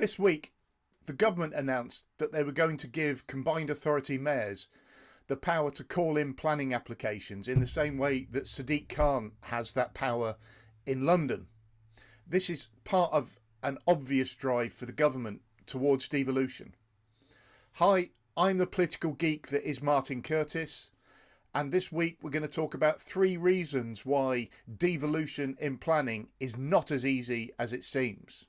This week, the government announced that they were going to give combined authority mayors the power to call in planning applications in the same way that Sadiq Khan has that power in London. This is part of an obvious drive for the government towards devolution. Hi, I'm the political geek that is Martin Curtis, and this week we're going to talk about 3 reasons why devolution in planning is not as easy as it seems.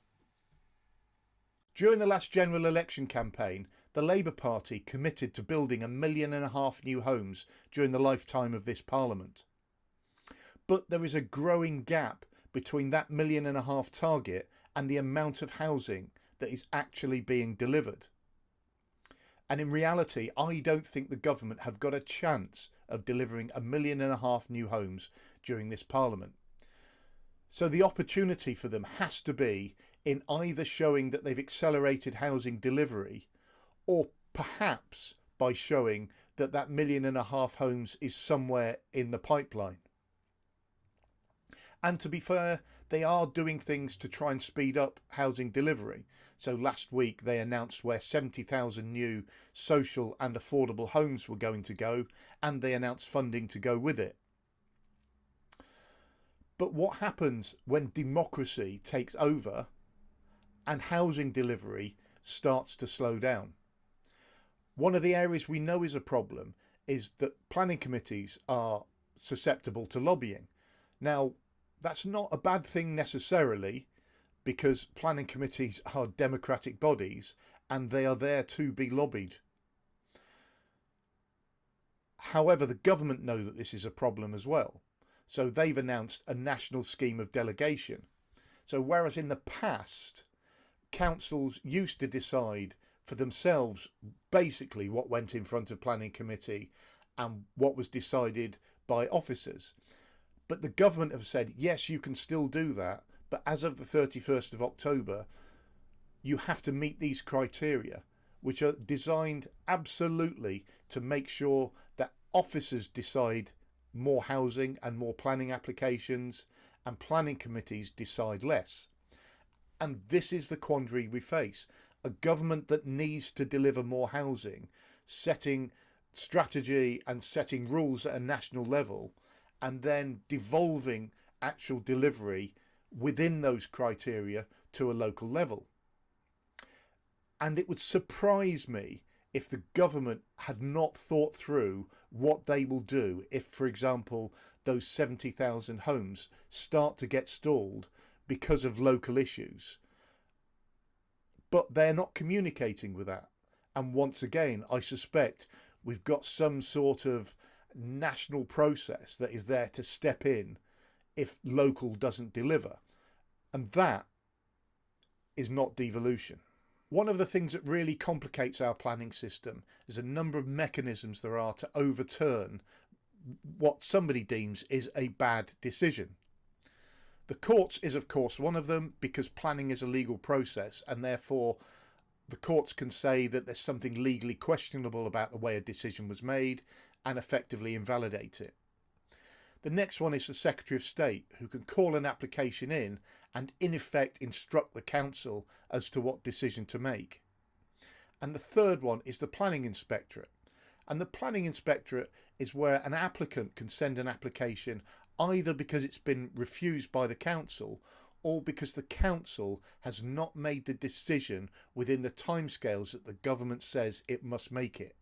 During the last general election campaign, the Labour Party committed to building 1.5 million new homes during the lifetime of this Parliament. But there is a growing gap between that 1.5 million target and the amount of housing that is actually being delivered. And in reality, I don't think the government have got a chance of delivering 1.5 million new homes during this Parliament. So the opportunity for them has to be in either showing that they've accelerated housing delivery, or perhaps by showing that 1.5 million homes is somewhere in the pipeline. And to be fair, they are doing things to try and speed up housing delivery. So last week they announced where 70,000 new social and affordable homes were going to go, and they announced funding to go with it. But what happens when democracy takes over and housing delivery starts to slow down? One of the areas we know is a problem is that planning committees are susceptible to lobbying. Now, that's not a bad thing necessarily, because planning committees are democratic bodies and they are there to be lobbied. However, the government know that this is a problem as well. So they've announced a National Scheme of Delegation. So whereas in the past, councils used to decide for themselves basically what went in front of planning committee and what was decided by officers. But the government have said, yes, you can still do that, but as of the 31st of October, you have to meet these criteria, which are designed absolutely to make sure that officers decide more housing and more planning applications, and planning committees decide less. And this is the quandary we face. A government that needs to deliver more housing, setting strategy and setting rules at a national level, and then devolving actual delivery within those criteria to a local level. And it would surprise me if the government had not thought through what they will do if, for example, those 70,000 homes start to get stalled because of local issues. But they're not communicating with that. And once again, I suspect we've got some sort of national process that is there to step in if local doesn't deliver. And that is not devolution. One of the things that really complicates our planning system is a number of mechanisms there are to overturn what somebody deems is a bad decision. The courts is of course one of them, because planning is a legal process and therefore the courts can say that there's something legally questionable about the way a decision was made and effectively invalidate it. The next one is the Secretary of State, who can call an application in and in effect instruct the council as to what decision to make. And the third one is the Planning Inspectorate. And the Planning Inspectorate is where an applicant can send an application either because it's been refused by the council or because the council has not made the decision within the timescales that the government says it must make it.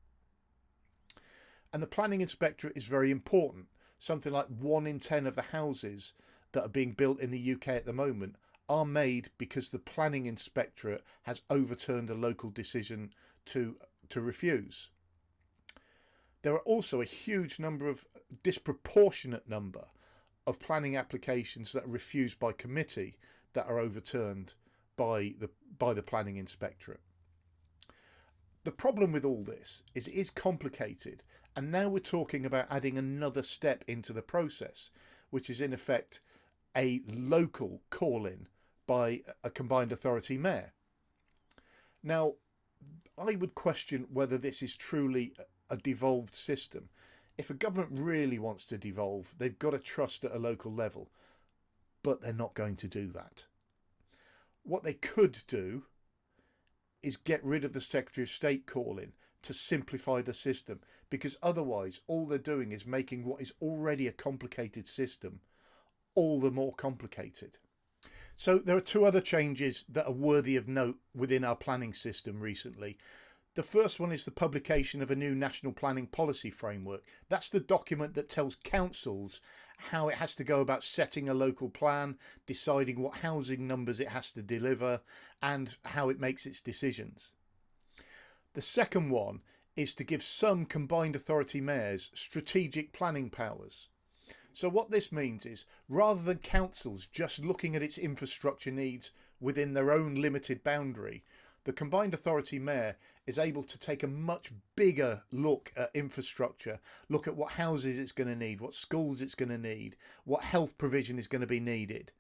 And the Planning Inspectorate is very important. Something like 1 in 10 of the houses that are being built in the UK at the moment are made because the Planning Inspectorate has overturned a local decision to refuse. There are also a huge number of disproportionate number of planning applications that are refused by committee that are overturned by the Planning Inspectorate. The problem with all this is it is complicated, and now we're talking about adding another step into the process, which is in effect a local call-in by a combined authority mayor. Now, I would question whether this is truly a devolved system. If a government really wants to devolve, they've got to trust at a local level, but they're not going to do that. What they could do is get rid of the Secretary of State call-in to simplify the system, because otherwise all they're doing is making what is already a complicated system all the more complicated. So there are two other changes that are worthy of note within our planning system recently. The first one is the publication of a new National Planning Policy Framework. That's the document that tells councils how it has to go about setting a local plan, deciding what housing numbers it has to deliver, and how it makes its decisions. The second one is to give some combined authority mayors strategic planning powers. So what this means is, rather than councils just looking at its infrastructure needs within their own limited boundary, the combined authority mayor is able to take a much bigger look at infrastructure, look at what houses it's going to need, what schools it's going to need, what health provision is going to be needed,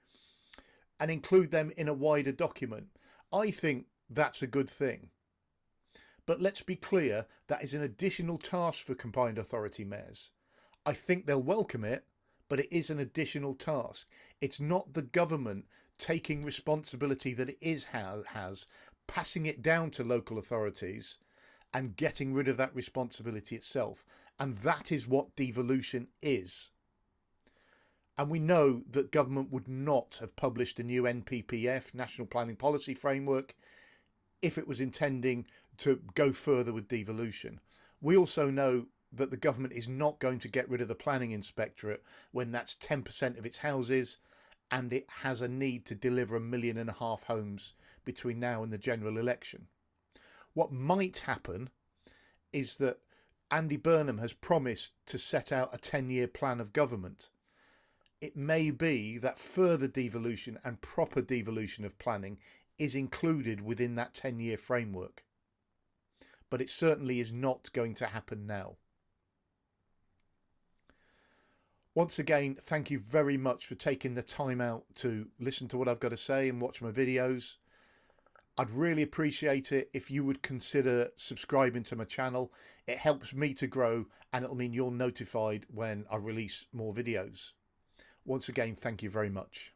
and include them in a wider document. I think that's a good thing. But let's be clear, that is an additional task for combined authority mayors. I think they'll welcome it, but it is an additional task. It's not the government taking responsibility that it has, passing it down to local authorities and getting rid of that responsibility itself. And that is what devolution is. And we know that government would not have published a new NPPF, National Planning Policy Framework, if it was intending to go further with devolution. We also know that the government is not going to get rid of the Planning Inspectorate when that's 10% of its houses and it has a need to deliver 1.5 million homes between now and the general election. What might happen is that Andy Burnham has promised to set out a 10-year plan of government. It may be that further devolution and proper devolution of planning is included within that 10-year framework. But it certainly is not going to happen now. Once again, thank you very much for taking the time out to listen to what I've got to say and watch my videos. I'd really appreciate it if you would consider subscribing to my channel. It helps me to grow and it'll mean you're notified when I release more videos. Once again, thank you very much.